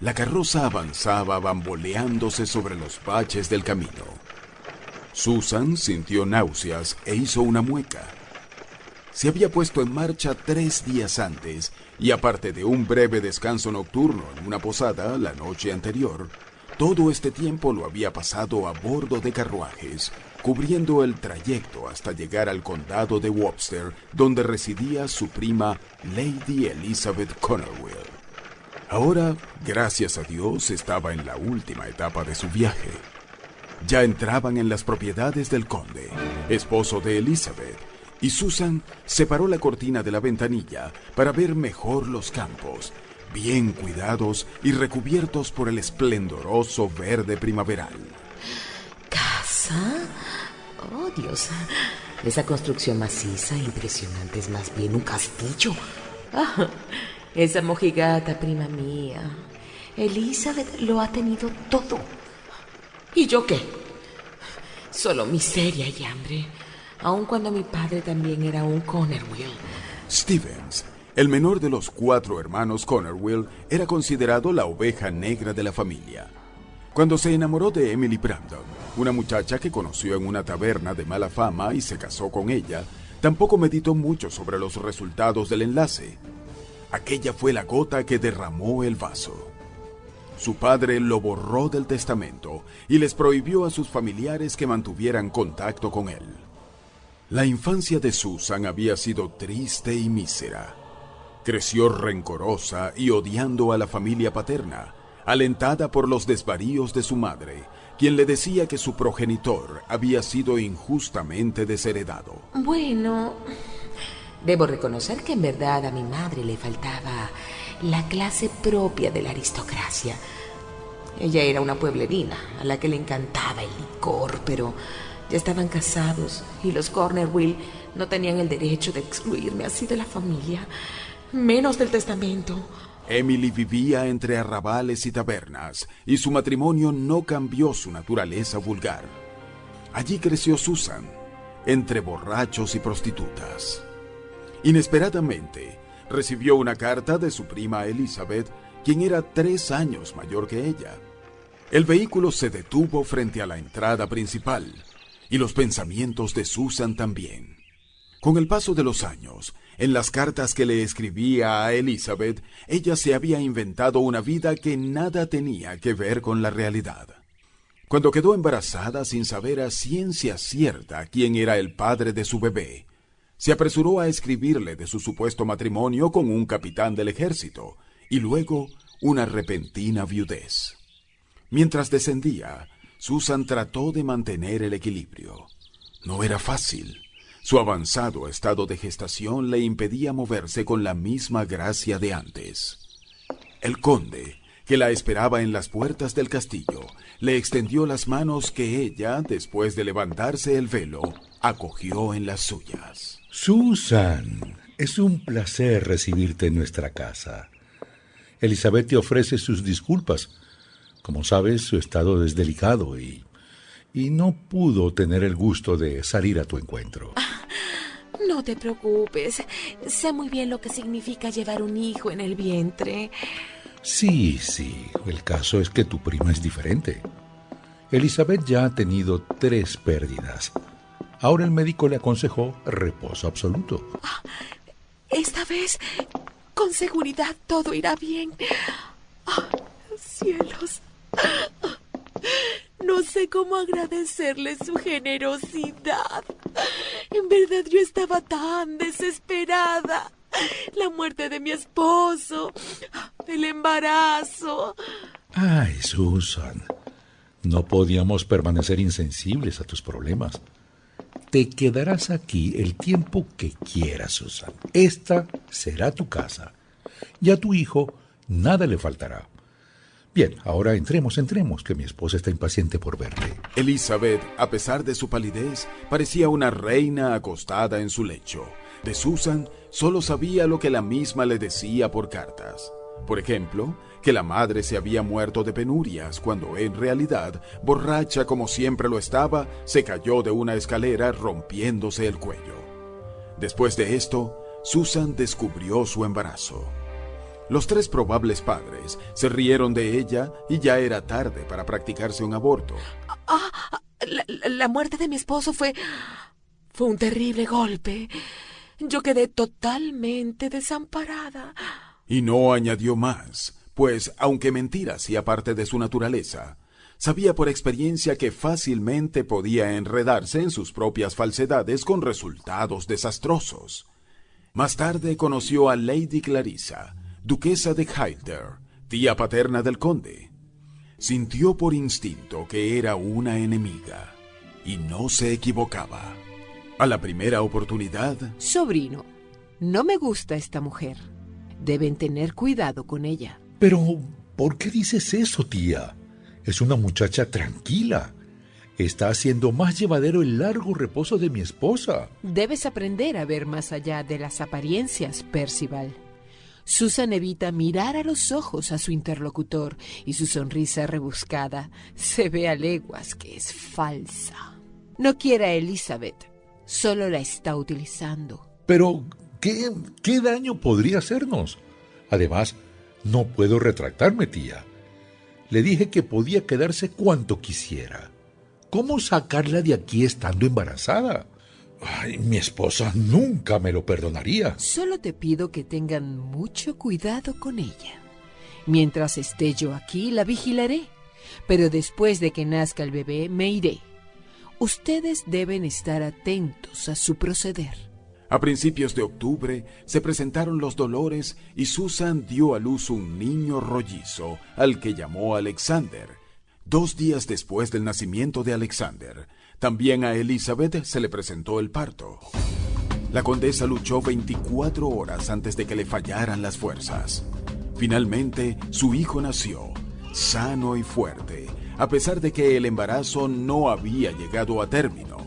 La carroza avanzaba bamboleándose sobre los baches del camino. Susan sintió náuseas e hizo una mueca. Se había puesto en marcha 3 días antes y aparte de un breve descanso nocturno en una posada la noche anterior, todo este tiempo lo había pasado a bordo de carruajes, cubriendo el trayecto hasta llegar al condado de Webster, donde residía su prima Lady Elizabeth Connerwill. Ahora, gracias a Dios, estaba en la última etapa de su viaje. Ya entraban en las propiedades del conde, esposo de Elizabeth, y Susan separó la cortina de la ventanilla para ver mejor los campos, bien cuidados y recubiertos por el esplendoroso verde primaveral. ¿Casa? Oh, Dios. Esa construcción maciza e impresionante es más bien un castillo. Ah, esa mojigata, prima mía. Elizabeth lo ha tenido todo. ¿Y yo qué? Solo miseria y hambre, aun cuando mi padre también era un Connerwill. Stevens, el menor de los 4 hermanos Connerwill, era considerado la oveja negra de la familia. Cuando se enamoró de Emily Brandon, una muchacha que conoció en una taberna de mala fama y se casó con ella, tampoco meditó mucho sobre los resultados del enlace. Aquella fue la gota que derramó el vaso. Su padre lo borró del testamento y les prohibió a sus familiares que mantuvieran contacto con él. La infancia de Susan había sido triste y mísera. Creció rencorosa y odiando a la familia paterna, alentada por los desvaríos de su madre, quien le decía que su progenitor había sido injustamente desheredado. Bueno, debo reconocer que en verdad a mi madre le faltaba la clase propia de la aristocracia. Ella era una pueblerina a la que le encantaba el licor, pero ya estaban casados y los Connerwill no tenían el derecho de excluirme así de la familia, menos del testamento. Emily vivía entre arrabales y tabernas, y su matrimonio no cambió su naturaleza vulgar. Allí creció Susan, entre borrachos y prostitutas. Inesperadamente, recibió una carta de su prima Elizabeth, quien era 3 años mayor que ella. El vehículo se detuvo frente a la entrada principal, y los pensamientos de Susan también. Con el paso de los años, en las cartas que le escribía a Elizabeth, ella se había inventado una vida que nada tenía que ver con la realidad. Cuando quedó embarazada sin saber a ciencia cierta quién era el padre de su bebé, se apresuró a escribirle de su supuesto matrimonio con un capitán del ejército y luego una repentina viudez. Mientras descendía, Susan trató de mantener el equilibrio. No era fácil. Su avanzado estado de gestación le impedía moverse con la misma gracia de antes. El conde, que la esperaba en las puertas del castillo, le extendió las manos que ella, después de levantarse el velo, acogió en las suyas. Susan, es un placer recibirte en nuestra casa. Elizabeth te ofrece sus disculpas. Como sabes, su estado es delicado y no pudo tener el gusto de salir a tu encuentro. No te preocupes. Sé muy bien lo que significa llevar un hijo en el vientre. Sí. El caso es que tu prima es diferente. Elizabeth ya ha tenido 3 pérdidas. Ahora el médico le aconsejó reposo absoluto. Esta vez, con seguridad, todo irá bien. Cielos. No sé cómo agradecerle su generosidad. En verdad yo estaba tan desesperada. La muerte de mi esposo, el embarazo. Ay, Susan, no podíamos permanecer insensibles a tus problemas. Te quedarás aquí el tiempo que quieras, Susan. Esta será tu casa. Y a tu hijo nada le faltará. Bien, ahora entremos, que mi esposa está impaciente por verte. Elizabeth, a pesar de su palidez, parecía una reina acostada en su lecho. De Susan solo sabía lo que la misma le decía por cartas. Por ejemplo, que la madre se había muerto de penurias cuando en realidad, borracha como siempre lo estaba, se cayó de una escalera rompiéndose el cuello. Después de esto, Susan descubrió su embarazo. Los 3 probables padres se rieron de ella y ya era tarde para practicarse un aborto. La muerte de mi esposo fue un terrible golpe. Yo quedé totalmente desamparada. Y no añadió más, pues, aunque mentira hacía parte de su naturaleza, sabía por experiencia que fácilmente podía enredarse en sus propias falsedades con resultados desastrosos. Más tarde conoció a Lady Clarissa, duquesa de Hyder, tía paterna del conde. Sintió por instinto que era una enemiga, y no se equivocaba. A la primera oportunidad... Sobrino, no me gusta esta mujer. Deben tener cuidado con ella. Pero, ¿por qué dices eso, tía? Es una muchacha tranquila. Está haciendo más llevadero el largo reposo de mi esposa. Debes aprender a ver más allá de las apariencias, Percival. Susan evita mirar a los ojos a su interlocutor y su sonrisa rebuscada se ve a leguas que es falsa. No quiere a Elizabeth, solo la está utilizando. Pero, ¿qué daño podría hacernos? Además, no puedo retractarme, tía. Le dije que podía quedarse cuanto quisiera. ¿Cómo sacarla de aquí estando embarazada? Ay, mi esposa nunca me lo perdonaría. Solo te pido que tengan mucho cuidado con ella. Mientras esté yo aquí, la vigilaré. Pero después de que nazca el bebé, me iré. Ustedes deben estar atentos a su proceder. A principios de octubre se presentaron los dolores y Susan dio a luz un niño rollizo al que llamó Alexander. 2 días después del nacimiento de Alexander, también a Elizabeth se le presentó el parto. La condesa luchó 24 horas antes de que le fallaran las fuerzas. Finalmente, su hijo nació, sano y fuerte, a pesar de que el embarazo no había llegado a término.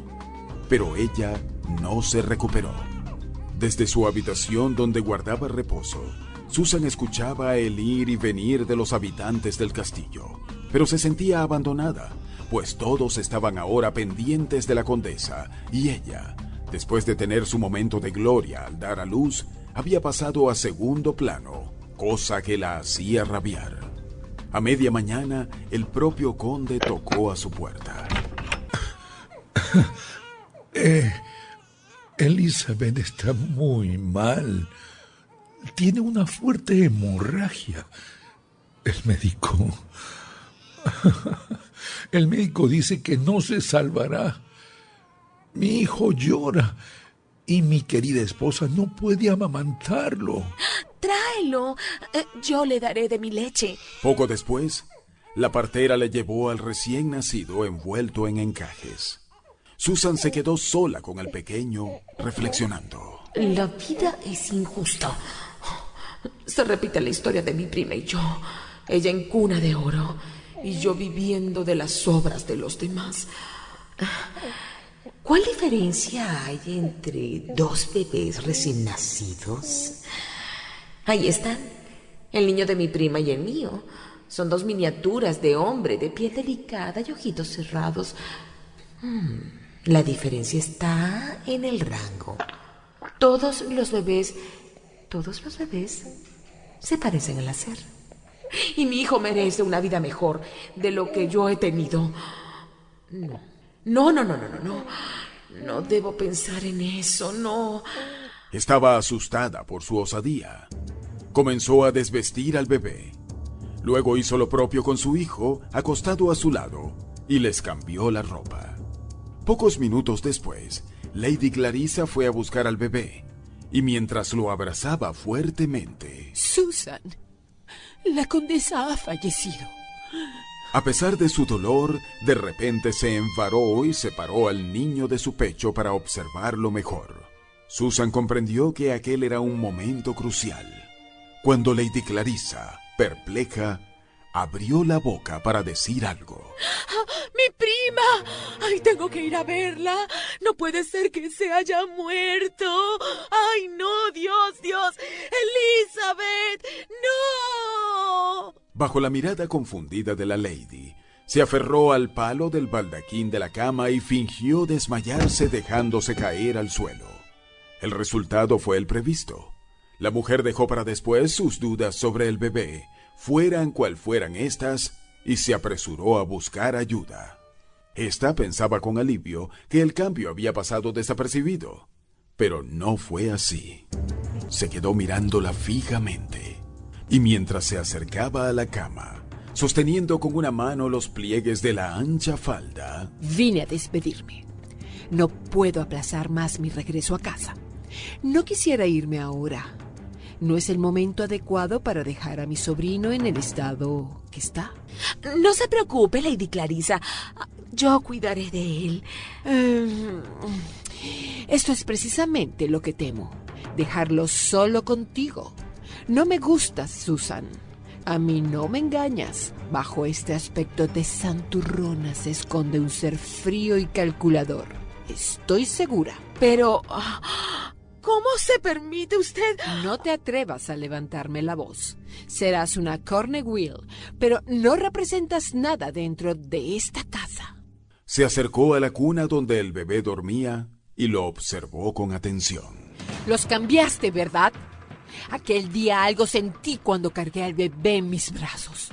Pero ella no se recuperó. Desde su habitación donde guardaba reposo, Susan escuchaba el ir y venir de los habitantes del castillo, pero se sentía abandonada, pues todos estaban ahora pendientes de la condesa, y ella, después de tener su momento de gloria al dar a luz, había pasado a segundo plano, cosa que la hacía rabiar. A media mañana, el propio conde tocó a su puerta. Elizabeth está muy mal. Tiene una fuerte hemorragia. El médico dice que no se salvará. Mi hijo llora y mi querida esposa no puede amamantarlo. Tráelo. Yo le daré de mi leche. Poco después, la partera le llevó al recién nacido envuelto en encajes. Susan se quedó sola con el pequeño, reflexionando. La vida es injusta. Se repite la historia de mi prima y yo. Ella en cuna de oro y yo viviendo de las obras de los demás. ¿Cuál diferencia hay entre 2 bebés recién nacidos? Ahí están, el niño de mi prima y el mío. Son 2 miniaturas de hombre, de piel delicada y ojitos cerrados. La diferencia está en el rango. Todos los bebés se parecen al nacer. Y mi hijo merece una vida mejor de lo que yo he tenido. No. No debo pensar en eso, no. Estaba asustada por su osadía. Comenzó a desvestir al bebé. Luego hizo lo propio con su hijo, acostado a su lado, y les cambió la ropa. Pocos minutos después, Lady Clarissa fue a buscar al bebé, y mientras lo abrazaba fuertemente... Susan, la condesa ha fallecido. A pesar de su dolor, de repente se envaró y separó al niño de su pecho para observarlo mejor. Susan comprendió que aquel era un momento crucial, cuando Lady Clarissa, perpleja, abrió la boca para decir algo. ¡Mi prima! ¡Ay, tengo que ir a verla! ¡No puede ser que se haya muerto! ¡Ay, no! ¡Dios! ¡Elizabeth! ¡No! Bajo la mirada confundida de la lady, se aferró al palo del baldaquín de la cama y fingió desmayarse dejándose caer al suelo. El resultado fue el previsto. La mujer dejó para después sus dudas sobre el bebé, fueran cual fueran estas, y se apresuró a buscar ayuda. Esta pensaba con alivio que el cambio había pasado desapercibido, pero no fue así. Se quedó mirándola fijamente, y mientras se acercaba a la cama, sosteniendo con una mano los pliegues de la ancha falda, Vine a despedirme. No puedo aplazar más mi regreso a casa. No quisiera irme ahora. No es el momento adecuado para dejar a mi sobrino en el estado que está. No se preocupe, Lady Clarissa. Yo cuidaré de él. Esto es precisamente lo que temo. Dejarlo solo contigo. No me gustas, Susan. A mí no me engañas. Bajo este aspecto de santurrona se esconde un ser frío y calculador. Estoy segura. Pero... ¿cómo se permite usted? No te atrevas a levantarme la voz. Serás una Cornwell, pero no representas nada dentro de esta casa. se acercó a la cuna donde el bebé dormía y lo observó con atención. Los cambiaste, ¿verdad? Aquel día algo sentí cuando cargué al bebé en mis brazos.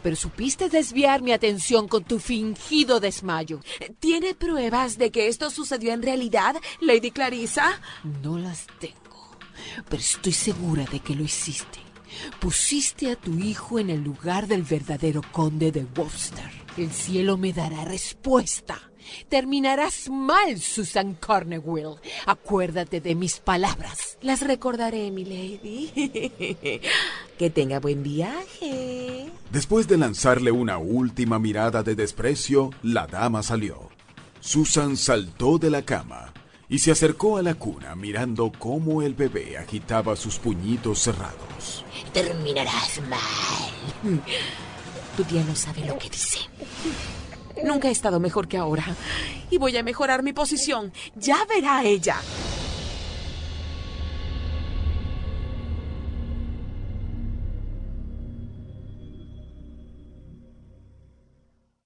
Pero supiste desviar mi atención con tu fingido desmayo. ¿Tiene pruebas de que esto sucedió en realidad, Lady Clarissa? No las tengo, pero estoy segura de que lo hiciste. Pusiste a tu hijo en el lugar del verdadero conde de Worcester. El cielo me dará respuesta. Terminarás mal, Susan Cornwell. Acuérdate de mis palabras. Las recordaré, mi lady. Que tenga buen viaje. Después de lanzarle una última mirada de desprecio, la dama salió. Susan saltó de la cama y se acercó a la cuna mirando cómo el bebé agitaba sus puñitos cerrados. Terminarás mal. Tu tía no sabe lo que dice. Nunca he estado mejor que ahora. Y voy a mejorar mi posición. Ya verá ella.